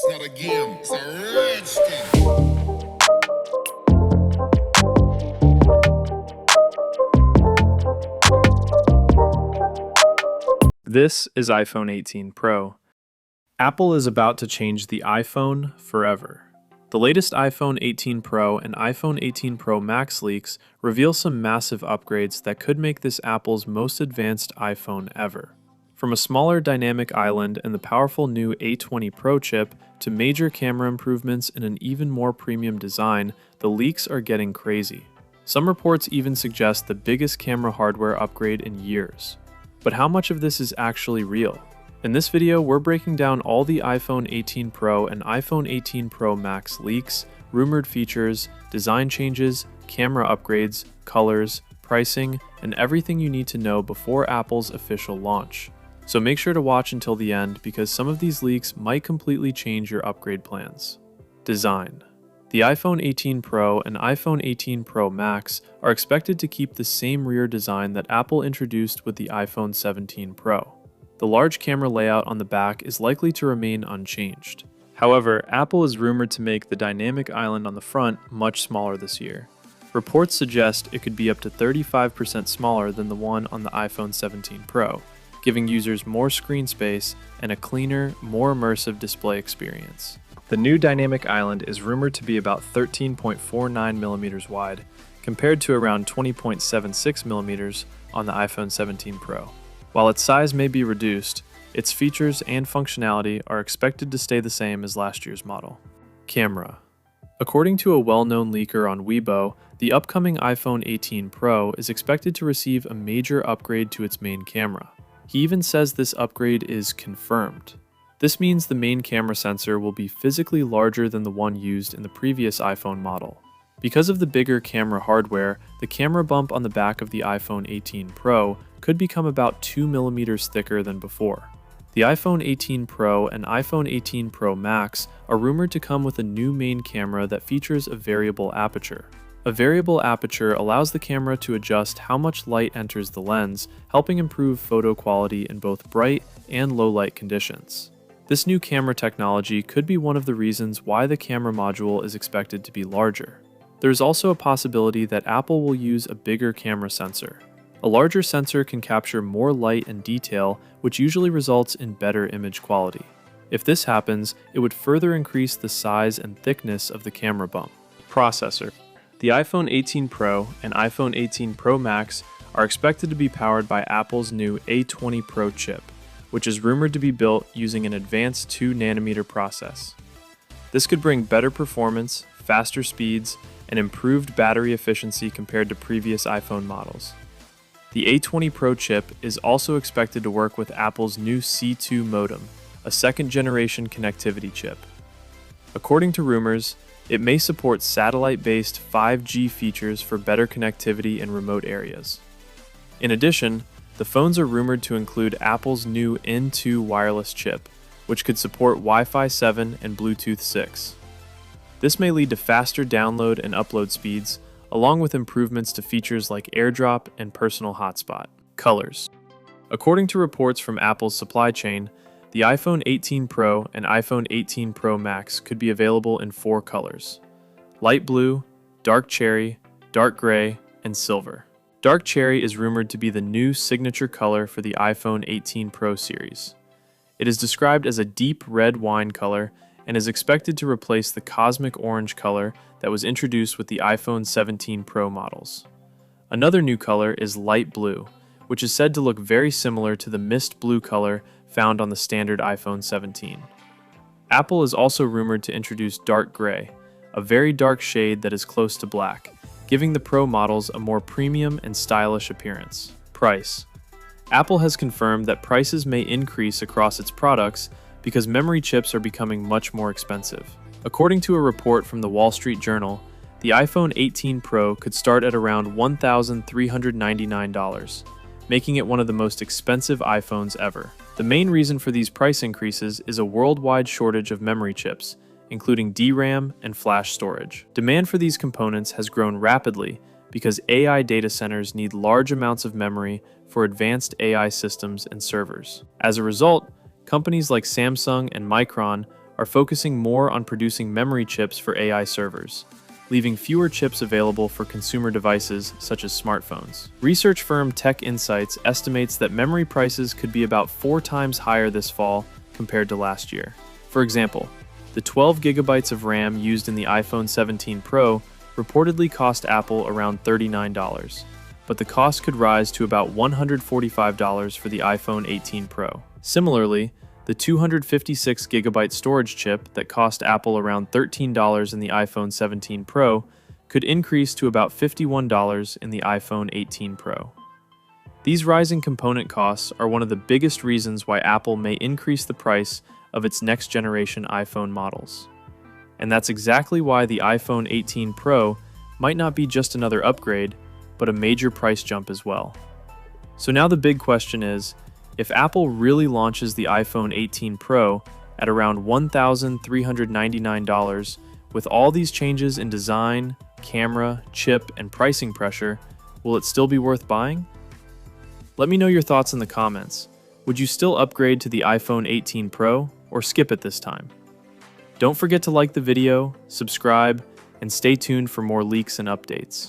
not a game, it's a rich thing. This is iPhone 18 Pro. Apple is about to change the iPhone forever. The latest iPhone 18 Pro and iPhone 18 Pro Max leaks reveal some massive upgrades that could make this Apple's most advanced iPhone ever. From a smaller dynamic island and the powerful new A20 Pro chip to major camera improvements and an even more premium design, the leaks are getting crazy. Some reports even suggest the biggest camera hardware upgrade in years. But how much of this is actually real? In this video, we're breaking down all the iPhone 18 Pro and iPhone 18 Pro Max leaks, rumored features, design changes, camera upgrades, colors, pricing, and everything you need to know before Apple's official launch. So make sure to watch until the end because some of these leaks might completely change your upgrade plans. Design. The iPhone 18 Pro and iPhone 18 Pro Max are expected to keep the same rear design that Apple introduced with the iPhone 17 Pro. The large camera layout on the back is likely to remain unchanged. However, Apple is rumored to make the dynamic island on the front much smaller this year. Reports suggest it could be up to 35% smaller than the one on the iPhone 17 Pro, giving users more screen space and a cleaner, more immersive display experience. The new dynamic island is rumored to be about 13.49mm wide, compared to around 20.76mm on the iPhone 17 Pro. While its size may be reduced, its features and functionality are expected to stay the same as last year's model. Camera. According to a well-known leaker on Weibo, the upcoming iPhone 18 Pro is expected to receive a major upgrade to its main camera. He even says this upgrade is confirmed. This means the main camera sensor will be physically larger than the one used in the previous iPhone model. Because of the bigger camera hardware, the camera bump on the back of the iPhone 18 Pro could become about 2mm thicker than before. The iPhone 18 Pro and iPhone 18 Pro Max are rumored to come with a new main camera that features a variable aperture. A variable aperture allows the camera to adjust how much light enters the lens, helping improve photo quality in both bright and low light conditions. This new camera technology could be one of the reasons why the camera module is expected to be larger. There's also a possibility that Apple will use a bigger camera sensor. A larger sensor can capture more light and detail, which usually results in better image quality. If this happens, it would further increase the size and thickness of the camera bump. Processor. The iPhone 18 Pro and iPhone 18 Pro Max are expected to be powered by Apple's new A20 Pro chip, which is rumored to be built using an advanced 2nm process. This could bring better performance, faster speeds, and improved battery efficiency compared to previous iPhone models. The A20 Pro chip is also expected to work with Apple's new C2 modem, a second-generation connectivity chip. According to rumors, it may support satellite-based 5G features for better connectivity in remote areas. In addition, the phones are rumored to include Apple's new N2 wireless chip, which could support Wi-Fi 7 and Bluetooth 6. This may lead to faster download and upload speeds, along with improvements to features like AirDrop and Personal Hotspot. Colors. According to reports from Apple's supply chain, the iPhone 18 Pro and iPhone 18 Pro Max could be available in 4 colors: light blue, dark cherry, dark gray, and silver. Dark cherry is rumored to be the new signature color for the iPhone 18 Pro series. It is described as a deep red wine color and is expected to replace the cosmic orange color that was introduced with the iPhone 17 Pro models. Another new color is light blue, which is said to look very similar to the mist blue color found on the standard iPhone 17. Apple is also rumored to introduce dark gray, a very dark shade that is close to black, giving the Pro models a more premium and stylish appearance. Price. Apple has confirmed that prices may increase across its products because memory chips are becoming much more expensive. According to a report from the Wall Street Journal, the iPhone 18 Pro could start at around $1,399, making it one of the most expensive iPhones ever. The main reason for these price increases is a worldwide shortage of memory chips, including DRAM and flash storage. Demand for these components has grown rapidly because AI data centers need large amounts of memory for advanced AI systems and servers. As a result, companies like Samsung and Micron are focusing more on producing memory chips for AI servers, leaving fewer chips available for consumer devices such as smartphones. Research firm Tech Insights estimates that memory prices could be about 4 times higher this fall compared to last year. For example, the 12 gigabytes of RAM used in the iPhone 17 Pro reportedly cost Apple around $39, but the cost could rise to about $145 for the iPhone 18 Pro. Similarly, the 256 gigabyte storage chip that cost Apple around $13 in the iPhone 17 Pro could increase to about $51 in the iPhone 18 Pro. These rising component costs are one of the biggest reasons why Apple may increase the price of its next generation iPhone models. And that's exactly why the iPhone 18 Pro might not be just another upgrade, but a major price jump as well. So now the big question is, if Apple really launches the iPhone 18 Pro at around $1,399 with all these changes in design, camera, chip, and pricing pressure, will it still be worth buying? Let me know your thoughts in the comments. Would you still upgrade to the iPhone 18 Pro or skip it this time? Don't forget to like the video, subscribe, and stay tuned for more leaks and updates.